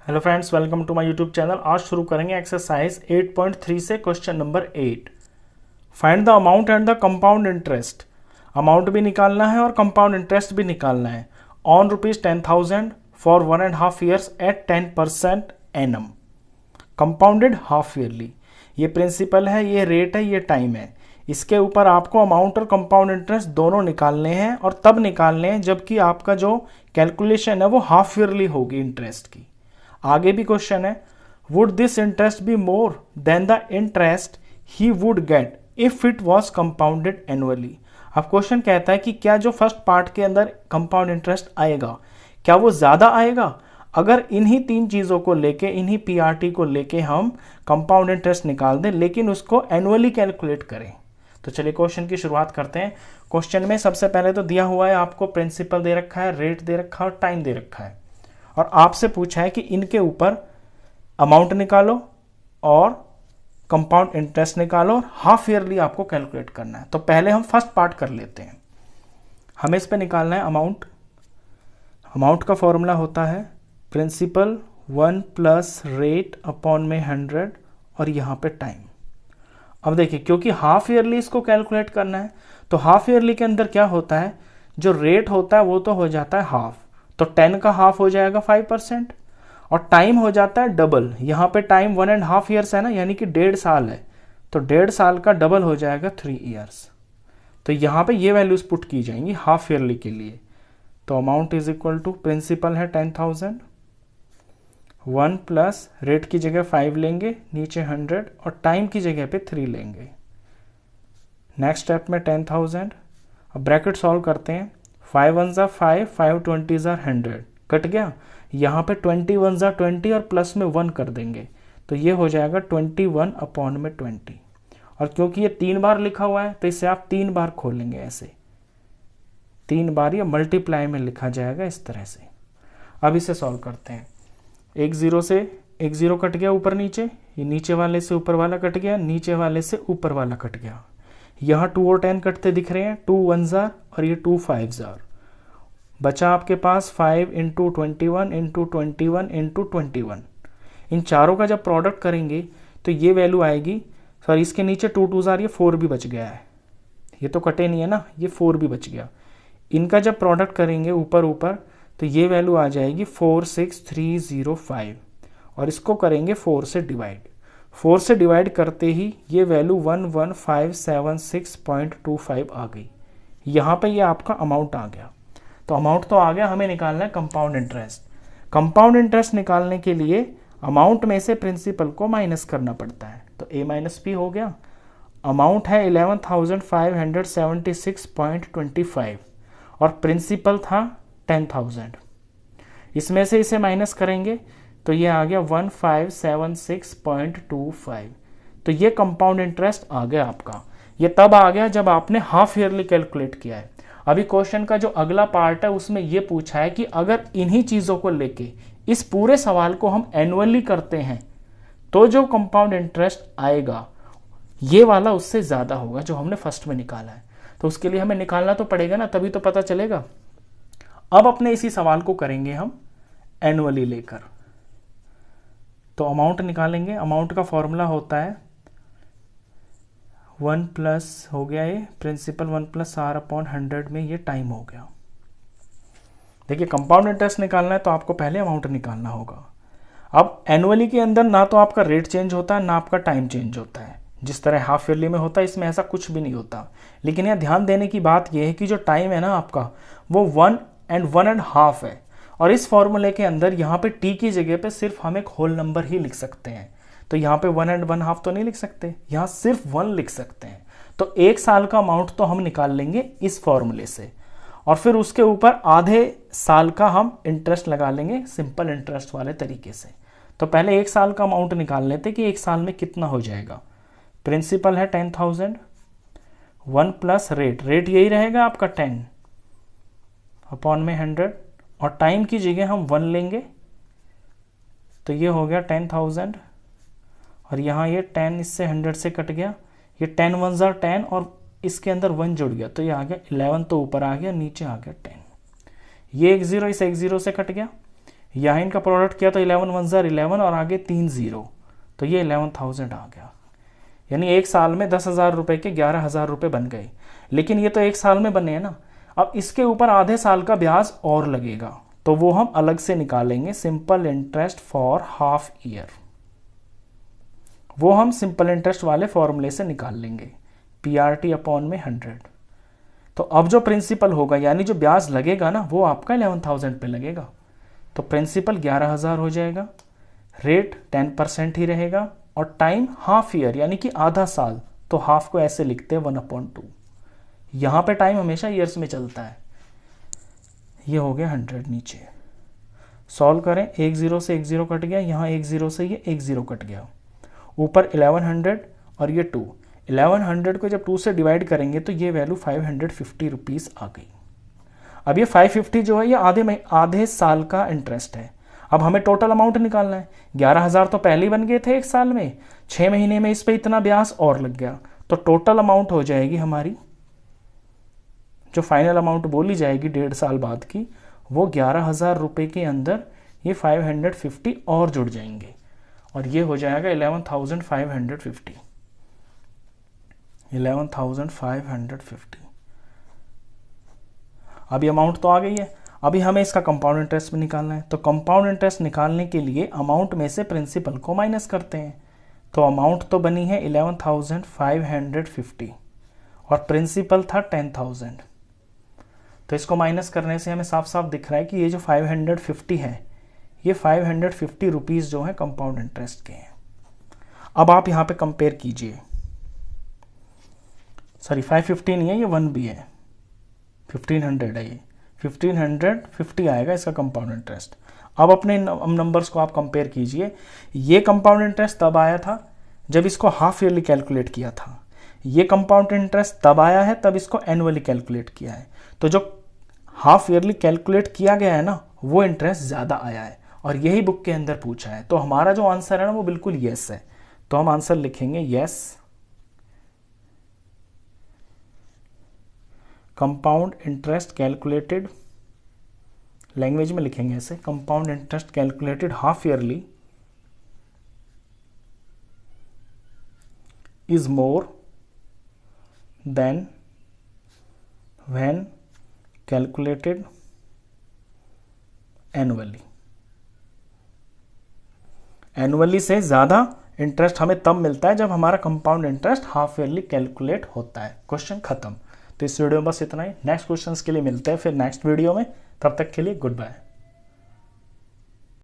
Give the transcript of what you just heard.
Hello friends, welcome to my YouTube channel. आज शुरू करेंगे एक्सरसाइज 8.3 से question number 8। Find the amount and the compound interest. Amount भी निकालना है और कंपाउंड इंटरेस्ट भी निकालना है on ₹10,000 for 1.5 years at 10% annum compounded half yearly. ये प्रिंसिपल है, ये रेट है, ये टाइम है। इसके ऊपर आपको अमाउंट और कंपाउंड इंटरेस्ट दोनों निकालने हैं और तब निकालने हैं जबकि आपका जो कैलकुलेशन है वो हाफ ईयरली होगी इंटरेस्ट की। आगे भी क्वेश्चन है, would this interest be more than the interest he would get if it was compounded annually. अब क्वेश्चन कहता है कि क्या जो फर्स्ट पार्ट के अंदर कंपाउंड इंटरेस्ट आएगा क्या वो ज्यादा आएगा अगर इन्हीं तीन चीजों को लेके, इन्हीं पीआरटी को लेके हम कंपाउंड इंटरेस्ट निकाल दें लेकिन उसको एनुअली कैलकुलेट करें। तो चलिए क्वेश्चन की शुरुआत करते हैं। क्वेश्चन में सबसे पहले तो दिया हुआ है, आपको प्रिंसिपल दे रखा है, रेट दे रखा है और टाइम दे रखा है और आपसे पूछा है कि इनके ऊपर अमाउंट निकालो और कंपाउंड इंटरेस्ट निकालो और हाफ ईयरली आपको कैलकुलेट करना है। तो पहले हम फर्स्ट पार्ट कर लेते हैं। हमें इस पे निकालना है अमाउंट। अमाउंट का फॉर्मूला होता है प्रिंसिपल 1 प्लस रेट अपॉन में 100 और यहां पे टाइम। अब देखिए, क्योंकि हाफ ईयरली इसको कैलकुलेट करना है तो हाफ ईयरली के अंदर क्या होता है, जो रेट होता है वो तो हो जाता है हाफ, तो 10 का हाफ हो जाएगा 5% और टाइम हो जाता है डबल। यहाँ पे टाइम 1.5 ईयर्स है ना, यानी कि 1.5 साल है, तो 1.5 साल का डबल हो जाएगा 3 ईयर्स। तो यहाँ पे ये वैल्यूज पुट की जाएंगी हाफ ईयरली के लिए। तो amount is equal to principal है 10,000, 1 प्लस रेट की जगह 5 लेंगे, नीचे 100 और टाइम की जगह पे 3 लेंगे। नेक्स्ट स्टेप में 10,000, अब ब्रैकेट सॉल्व करते हैं। 5 1 ज़ा 5, 5 20 ज़ा 100 कट गया। यहाँ पे 20 1 ज़ा 20 और प्लस में 1 कर देंगे तो ये हो जाएगा 21 अपॉन में 20। और क्योंकि ये 3 बार लिखा हुआ है तो इसे आप 3 बार खोलेंगे, ऐसे 3 बार या मल्टीप्लाई में लिखा जाएगा इस तरह से। अब इसे सॉल्व करते हैं। एक जीरो से एक जीरो कट गया ऊपर नीचे, ये नीचे वाले से ऊपर वाला कट गया, नीचे वाले से ऊपर वाला कट गया। यहाँ 2 और 10 कटते दिख रहे हैं, 2 1 ज़ार और ये 2 5 ज़ार। बचा आपके पास 5 इंटू 21 इंटू 21 इंटू 21। इन चारों का जब प्रोडक्ट करेंगे तो ये वैल्यू आएगी, सॉरी इसके नीचे 2 2 ज़ार, ये 4 भी बच गया है, ये तो कटे नहीं है ना, ये 4 भी बच गया। इनका जब प्रोडक्ट करेंगे ऊपर ऊपर तो ये वैल्यू आ जाएगी 46305 और इसको करेंगे 4 से डिवाइड। 4 से डिवाइड करते ही ये वैल्यू 11576.25 आ गई। यहाँ पे ये आपका अमाउंट आ गया। तो अमाउंट तो आ गया, हमें निकालना है कंपाउंड इंटरेस्ट। कंपाउंड इंटरेस्ट निकालने के लिए अमाउंट में से प्रिंसिपल को माइनस करना पड़ता है, तो a माइनस पी हो गया। अमाउंट है 11,576.25 और प्रिंसिपल था 10,000। इसमें से इसे माइनस करेंगे तो ये आ गया 1576.25। तो ये कंपाउंड इंटरेस्ट आ गया आपका। ये तब आ गया जब आपने हाफ ईयरली कैलकुलेट किया है। अभी क्वेश्चन का जो अगला पार्ट है उसमें ये पूछा है कि अगर इन्हीं चीजों को लेके इस पूरे सवाल को हम एनुअली करते हैं तो जो कंपाउंड इंटरेस्ट आएगा ये वाला उससे ज्यादा होगा जो हमने फर्स्ट में निकाला है। तो उसके लिए हमें निकालना तो पड़ेगा ना, तभी तो पता चलेगा। अब अपने इसी सवाल को करेंगे हम एनुअली लेकर। तो अमाउंट निकालेंगे। अमाउंट का फॉर्मूला होता है 1 प्लस हो गया ये प्रिंसिपल 1 प्लस आर अपॉन 100 में ये टाइम हो गया। देखिए, कंपाउंड इंटरेस्ट निकालना है तो आपको पहले अमाउंट निकालना होगा। अब एनुअली के अंदर ना तो आपका रेट चेंज होता है ना आपका टाइम चेंज होता है, जिस तरह हाफ ईयरली में होता है इसमें ऐसा कुछ भी नहीं होता। लेकिन यह ध्यान देने की बात यह है कि जो टाइम है ना आपका वो 1 and 1.5 है और इस फॉर्मूले के अंदर यहाँ पे टी की जगह पे सिर्फ हम एक होल नंबर ही लिख सकते हैं। तो यहाँ पे 1 and 1/2 तो नहीं लिख सकते, यहाँ सिर्फ 1 लिख सकते हैं। तो 1 साल का अमाउंट तो हम निकाल लेंगे इस फॉर्मूले से और फिर उसके ऊपर आधे साल का हम इंटरेस्ट लगा लेंगे सिंपल इंटरेस्ट वाले तरीके से। तो पहले 1 साल का अमाउंट निकाल लेते कि 1 साल में कितना हो जाएगा। प्रिंसिपल है 10,000, 1 प्लस रेट, रेट यही रहेगा आपका 10 अपॉन में 100 और टाइम की जगह हम 1 लेंगे तो ये हो गया 10,000 और यहाँ ये 10 इससे 100 से कट गया, ये 10 1 ज़ा 10 और इसके अंदर 1 जुड़ गया तो ये आ गया 11, तो ऊपर आ गया, नीचे आ गया 10। ये 1 0 इस 1 0 से कट गया, यहाँ इनका प्रोडक्ट किया तो 11 1 ज़र 11 और आगे 3 0, तो ये 11,000 आ गया। यानी एक साल में 10,000 रुपये के 11,000 रुपये बन गए। लेकिन ये तो एक साल में बने हैं ना, अब इसके ऊपर आधे साल का ब्याज और लगेगा, तो वो हम अलग से निकालेंगे, simple interest for half year. वो हम सिंपल इंटरेस्ट वाले फॉर्मूले से निकाल लेंगे, PRT अपॉन में 100। तो अब जो प्रिंसिपल होगा यानी जो ब्याज लगेगा ना, वो आपका 11,000 पे लगेगा। तो प्रिंसिपल 11,000 हो जाएगा, रेट 10% ही रहेगा, और टाइम हाफ ईयर यानी कि आधा साल, तो हाफ को ऐसे लिखते हैं 1/2। यहाँ पे टाइम हमेशा ईयर्स में चलता है। ये हो गया 100 नीचे। सॉल्व करें, 1 0 से 1 0 कट गया, यहाँ 1 0 से ये 1 0 कट गया, ऊपर 1100 और ये 2। 1100 को जब 2 से डिवाइड करेंगे तो ये वैल्यू 550 रुपीज़ आ गई। अब ये 550 जो है ये आधे साल का इंटरेस्ट है। अब हमें टोटल अमाउंट निकालना है। 11,000 तो पहले ही बन गए थे एक साल में, 6 महीने में इस पे इतना ब्याज और लग गया, तो टोटल अमाउंट हो जाएगी हमारी, जो फाइनल अमाउंट बोली जाएगी 1.5 साल बाद की, वो 11,000 रुपये के अंदर ये 550 और जुड़ जाएंगे, और ये हो जाएगा 11,550। 11,550। अभी अमाउंट तो आ गई है, अभी हमें इसका कंपाउंड इंटरेस्ट भी निकालना है। तो कंपाउंड इंटरेस्ट निकालने के लिए अमाउंट में से प्रिंसिपल को माइनस करते हैं। तो अमाउंट तो बनी है 11,550 और प्रिंसिपल था 10,000। तो इसको माइनस करने से हमें साफ साफ दिख रहा है कि ये जो 550 है, ये 550 रुपीज़ जो है कंपाउंड इंटरेस्ट के हैं। अब आप यहाँ पे कंपेयर कीजिए, सॉरी 550 नहीं है, ये 1 भी है, 1500 है, ये 1550 आएगा इसका कंपाउंड इंटरेस्ट। अब अपने नंबर्स को आप कंपेयर कीजिए। ये कंपाउंड इंटरेस्ट तब आया था जब इसको हाफ ईयरली कैलकुलेट किया था, ये कंपाउंड इंटरेस्ट तब आया है तब इसको एनुअली कैलकुलेट किया है। तो जो हाफ ईयरली कैलकुलेट किया गया है ना, वो इंटरेस्ट ज़्यादा आया है, और यही बुक के अंदर पूछा है। तो हमारा जो आंसर है ना वो बिल्कुल येस है। तो हम आंसर लिखेंगे yes, compound interest calculated, language में लिखेंगे ऐसे, compound interest calculated half yearly is more than when calculated annually. Annually से ज़्यादा इंटरेस्ट हमें तब मिलता है जब हमारा compound interest half yearly calculate होता है। क्वेश्चन खत्म। तो इस वीडियो में बस इतना ही। नेक्स्ट क्वेश्चंस के लिए मिलते हैं फिर नेक्स्ट वीडियो में। तब तक के लिए गुड बाय।